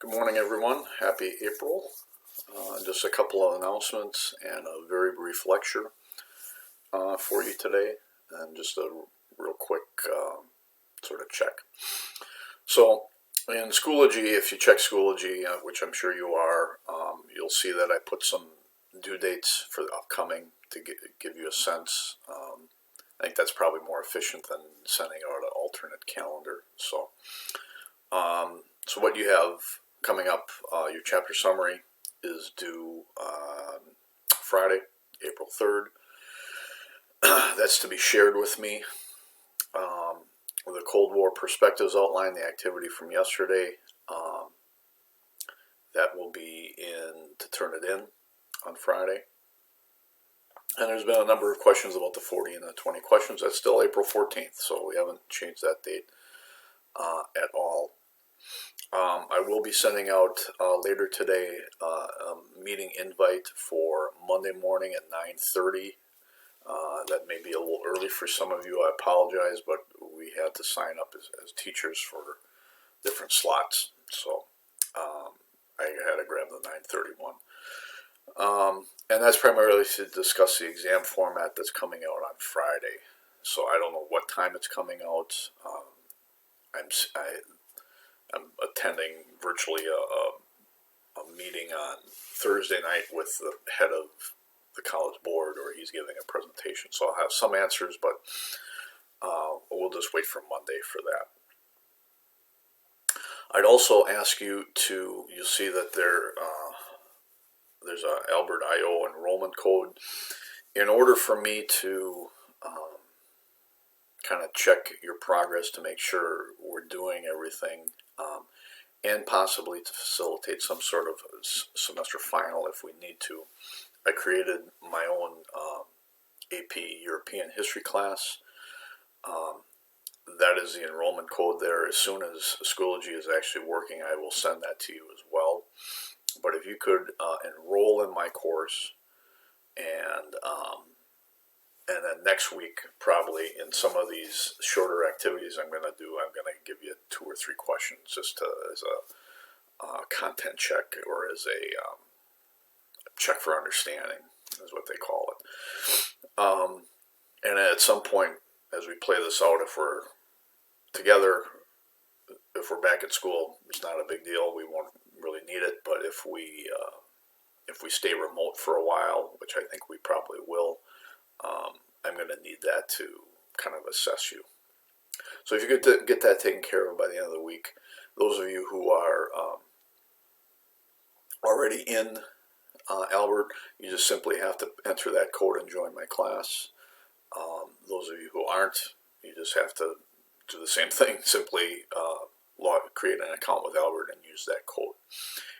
Good morning, everyone. Happy April. Just a couple of announcements and a very brief lecture for you today, and just a real quick sort of check. So, in Schoology, if you check Schoology, which I'm sure you are, you'll see that I put some due dates for the upcoming to give you a sense. I think that's probably more efficient than sending out an alternate calendar. So what you have coming up, your chapter summary is due Friday, April 3rd. That's to be shared with me. The Cold War perspectives outline, the activity from yesterday. That will be in to turn it in on Friday. And there's been a number of questions about the 40 and the 20 questions. That's still April 14th, so we haven't changed that date at all. I will be sending out later today a meeting invite for Monday morning at 9:30. That may be a little early for some of you. I apologize, but we had to sign up as teachers for different slots, so I had to grab the 9:30 one. And that's primarily to discuss the exam format that's coming out on Friday. So I don't know what time it's coming out. I'm attending virtually a meeting on Thursday night with the head of the college board, or he's giving a presentation. So I'll have some answers, but we'll just wait for Monday for that. I'd also ask you to, you'll see that there's a Albert I/O enrollment code. In order for me to kind of check your progress to make sure we're doing everything, and possibly to facilitate some sort of semester final if we need to, I created my own AP European History class. That is the enrollment code there. As soon as Schoology is actually working, I will send that to you as well. But if you could enroll in my course, and then next week, probably in some of these shorter activities I'm going to do, I'm going to give you 2 or 3 questions just as a content check, or as a check for understanding, is what they call it. And at some point, as we play this out, if we're together, if we're back at school, it's not a big deal. We won't really need it. But if we stay remote for a while, which I think we probably will, I'm going to need that to kind of assess you. So if you could get that taken care of by the end of the week, those of you who are already in Albert, you just simply have to enter that code and join my class. Those of you who aren't, you just have to do the same thing, simply create an account with Albert and use that code.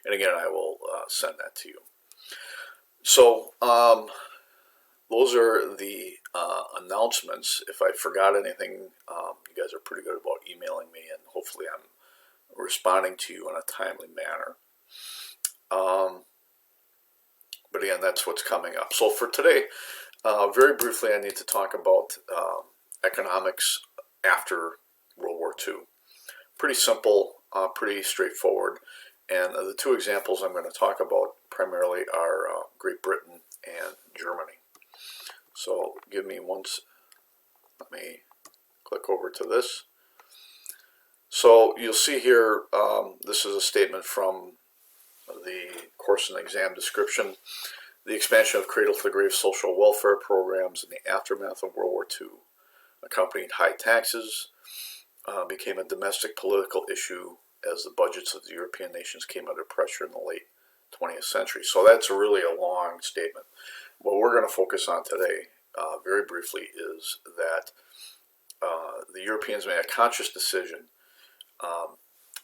And again, I will send that to you. So those are the announcements. If I forgot anything, you guys are pretty good about emailing me, and hopefully I'm responding to you in a timely manner. But again, that's what's coming up. So for today, very briefly, I need to talk about economics after World War II. Pretty simple, pretty straightforward. And the 2 examples I'm going to talk about primarily are Great Britain and Germany. So give me once, let me click over to this. So you'll see here, this is a statement from the course and exam description. The expansion of cradle-to-grave social welfare programs in the aftermath of World War II, accompanied high taxes, became a domestic political issue as the budgets of the European nations came under pressure in the late 20th century. So that's really a long statement. What we're going to focus on today, very briefly, is that the Europeans made a conscious decision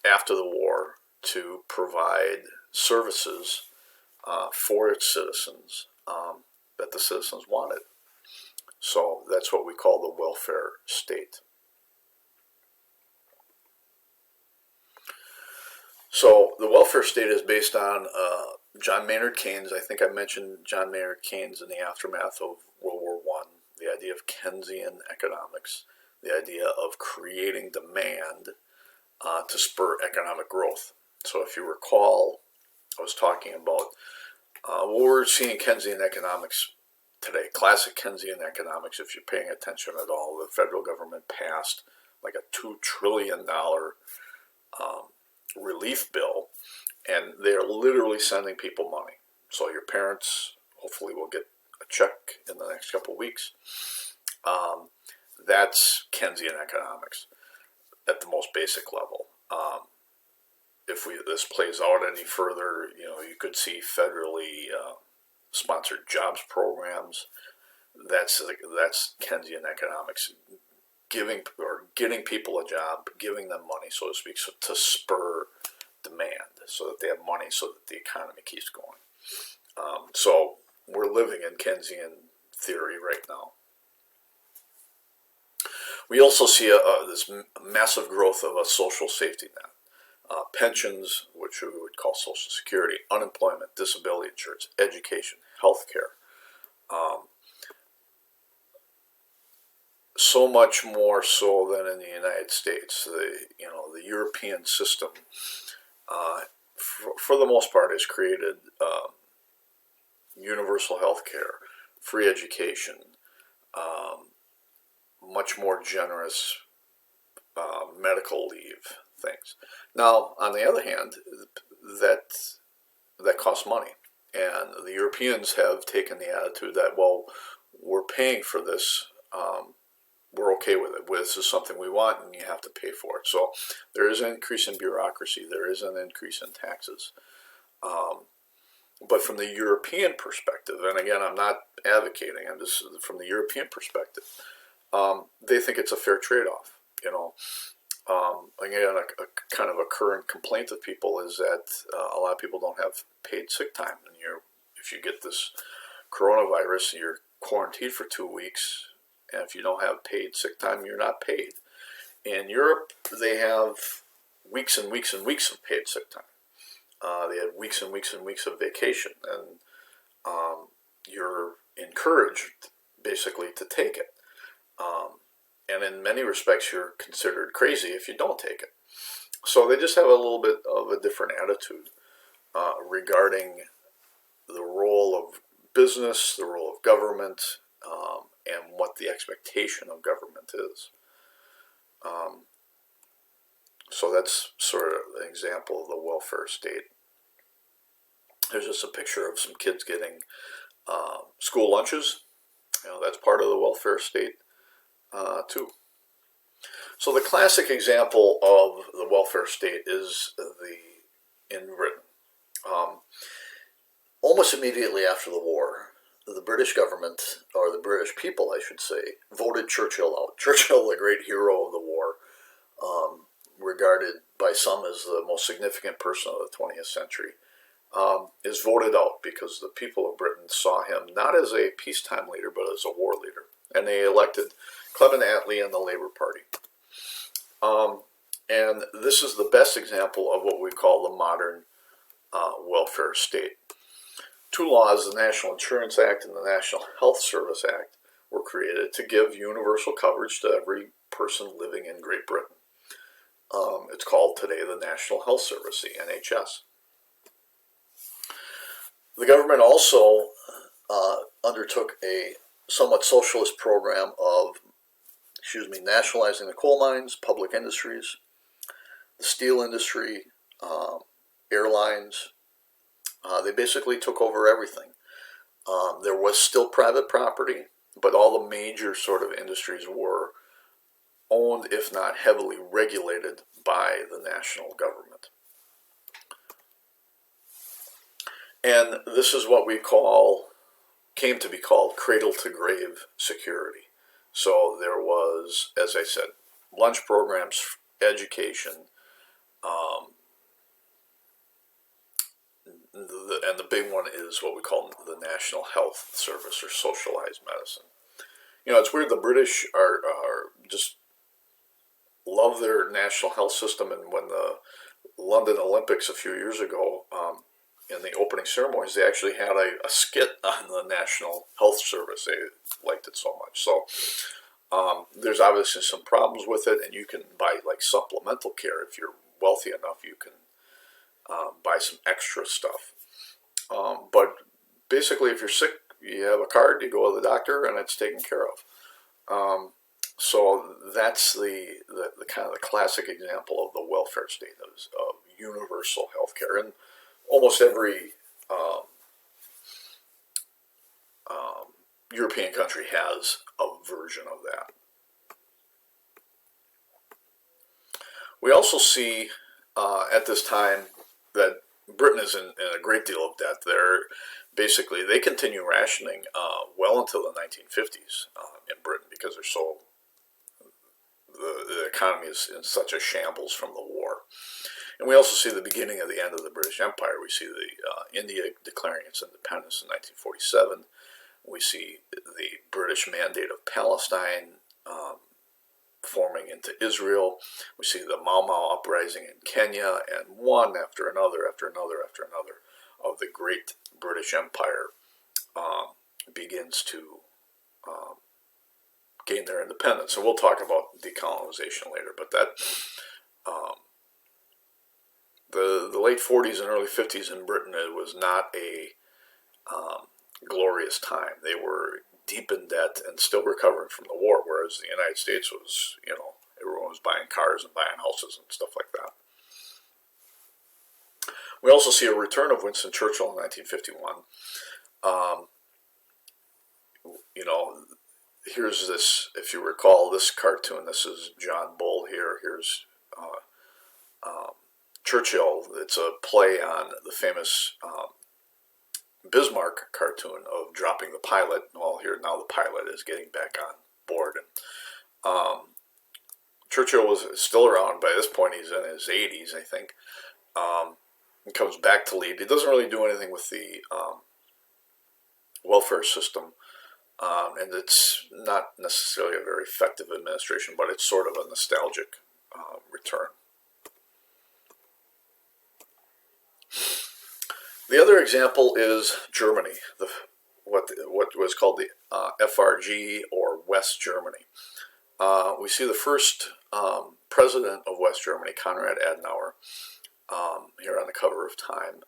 after the war to provide services for its citizens that the citizens wanted. So that's what we call the welfare state. So the welfare state is based on John Maynard Keynes. I think I mentioned John Maynard Keynes in the aftermath of World War I, the idea of Keynesian economics, the idea of creating demand to spur economic growth. So if you recall, I was talking about what we're seeing Keynesian economics today, classic Keynesian economics. If you're paying attention at all, the federal government passed like a $2 trillion relief bill, and they're literally sending people money. So your parents hopefully will get a check in the next couple of weeks. That's Keynesian economics at the most basic level. If this plays out any further, you could see federally sponsored jobs programs. That's Keynesian economics, getting people a job, giving them money, so to speak, to spur demand, so that they have money, so that the economy keeps going. So we're living in Keynesian theory right now. We also see this massive growth of a social safety net. Pensions, which we would call Social Security, unemployment, disability insurance, education, healthcare. So much more so than in the United States. The European system, for the most part, has created universal healthcare, free education, much more generous medical leave things. Now, on the other hand, that costs money, and the Europeans have taken the attitude that, well, we're paying for this, we're okay with it. This is something we want, and you have to pay for it. So there is an increase in bureaucracy. There is an increase in taxes. But from the European perspective, and again, I'm not advocating, I'm just from the European perspective, they think it's a fair trade-off. Again, a kind of a current complaint of people is that a lot of people don't have paid sick time. And if you get this coronavirus, you're quarantined for 2 weeks, and if you don't have paid sick time, you're not paid. In Europe, they have weeks and weeks and weeks of paid sick time. They have weeks and weeks and weeks of vacation, and you're encouraged basically to take it. And in many respects, you're considered crazy if you don't take it. So they just have a little bit of a different attitude regarding the role of business, the role of government, and what the expectation of government is. So that's sort of an example of the welfare state. There's just a picture of some kids getting school lunches. That's part of the welfare state too. So the classic example of the welfare state is in Britain. Almost immediately after the war, the British government, or the British people, I should say, voted Churchill out. Churchill, the great hero of the war, regarded by some as the most significant person of the 20th century, is voted out because the people of Britain saw him not as a peacetime leader, but as a war leader. And they elected Clement Attlee and the Labour Party. And this is the best example of what we call the modern welfare state. Two laws, the National Insurance Act and the National Health Service Act, were created to give universal coverage to every person living in Great Britain. It's called today the National Health Service, the NHS. The government also undertook a somewhat socialist program of, nationalizing the coal mines, public industries, the steel industry, airlines. They basically took over everything. There was still private property, but all the major sort of industries were owned, if not heavily regulated, by the national government. And this is what came to be called cradle-to-grave security. So there was, as I said, lunch programs, education, and the big one is what we call the National Health Service, or socialized medicine. It's weird, the British are just love their national health system, and when the London Olympics a few years ago, in the opening ceremonies, they actually had a skit on the National Health Service. They liked it so much. So there's obviously some problems with it, and you can buy like supplemental care if you're wealthy enough. You can buy some extra stuff. But basically, if you're sick, you have a card, you go to the doctor, and it's taken care of. So that's the kind of the classic example of the welfare state of universal health care. And almost every European country has a version of that. We also see at this time that Britain is in a great deal of debt. They continue rationing well until the 1950s in Britain because the economy is in such a shambles from the war. And we also see the beginning of the end of the British Empire. We see the India declaring its independence in 1947. We see the British Mandate of Palestine forming into Israel. We see the Mau Mau uprising in Kenya, and one after another of the great British Empire begins to gain their independence. And we'll talk about decolonization later, but that the late 40s and early 50s in Britain, it was not a glorious time. They were deep in debt and still recovering from the war, whereas the United States was, everyone was buying cars and buying houses and stuff like that. We also see a return of Winston Churchill in 1951. Here's this, if you recall, this cartoon. This is John Bull here. Here's Churchill. It's a play on the famous Bismarck cartoon of dropping the pilot. Well, here now the pilot is getting back on board. And Churchill was still around by this point. He's in his 80s, I think. He comes back to lead. He doesn't really do anything with the welfare system. And it's not necessarily a very effective administration, but it's sort of a nostalgic return. The other example is Germany, what was called the FRG, or West Germany. We see the first president of West Germany, Konrad Adenauer, here on the cover of Time.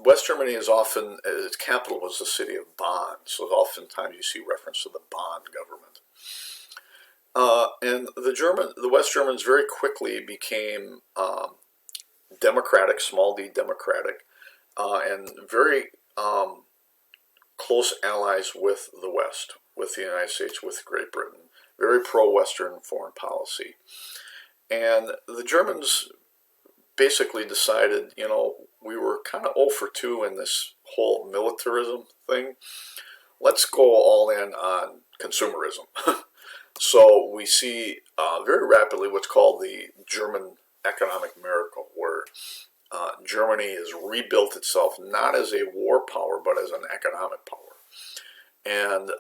West Germany is often, its capital was the city of Bonn, so oftentimes you see reference to the Bonn government. And the West Germans very quickly became democratic, small d democratic, and very close allies with the West, with the United States, with Great Britain. Very pro-Western foreign policy. And the Germans basically decided, we were kind of 0 for 2 in this whole militarism thing. Let's go all in on consumerism. So we see very rapidly what's called the German economic miracle, where Germany has rebuilt itself not as a war power, but as an economic power. And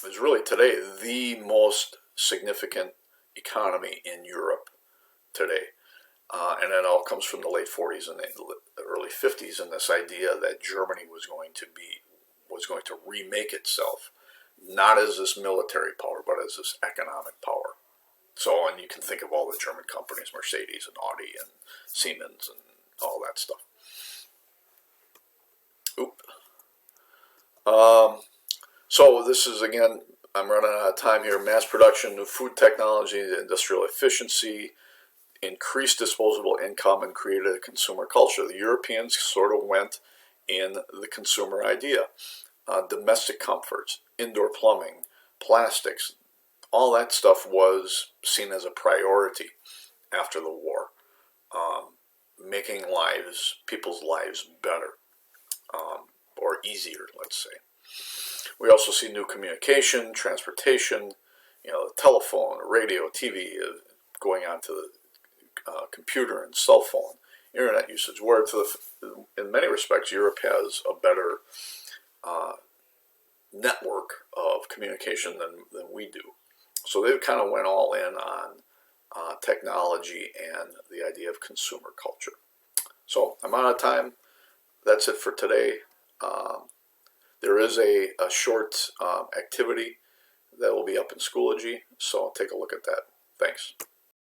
is really today the most significant economy in Europe today. And it all comes from the late 40s and the early 50s, and this idea that Germany was going to remake itself, not as this military power, but as this economic power. So, and you can think of all the German companies, Mercedes and Audi and Siemens and all that stuff. So this is, again, I'm running out of time here. Mass production, new food technology, industrial efficiency, increased disposable income, and created a consumer culture. The Europeans sort of went in the consumer idea. Domestic comforts, indoor plumbing, plastics, all that stuff was seen as a priority after the war, making people's lives better, or easier, let's say. We also see new communication, transportation, the telephone, radio, TV, going on to the computer and cell phone, internet usage, where in many respects Europe has a better network of communication than we do. So they kind of went all in on technology and the idea of consumer culture. So I'm out of time. That's it for today. There is a short activity that will be up in Schoology, so take a look at that. Thanks.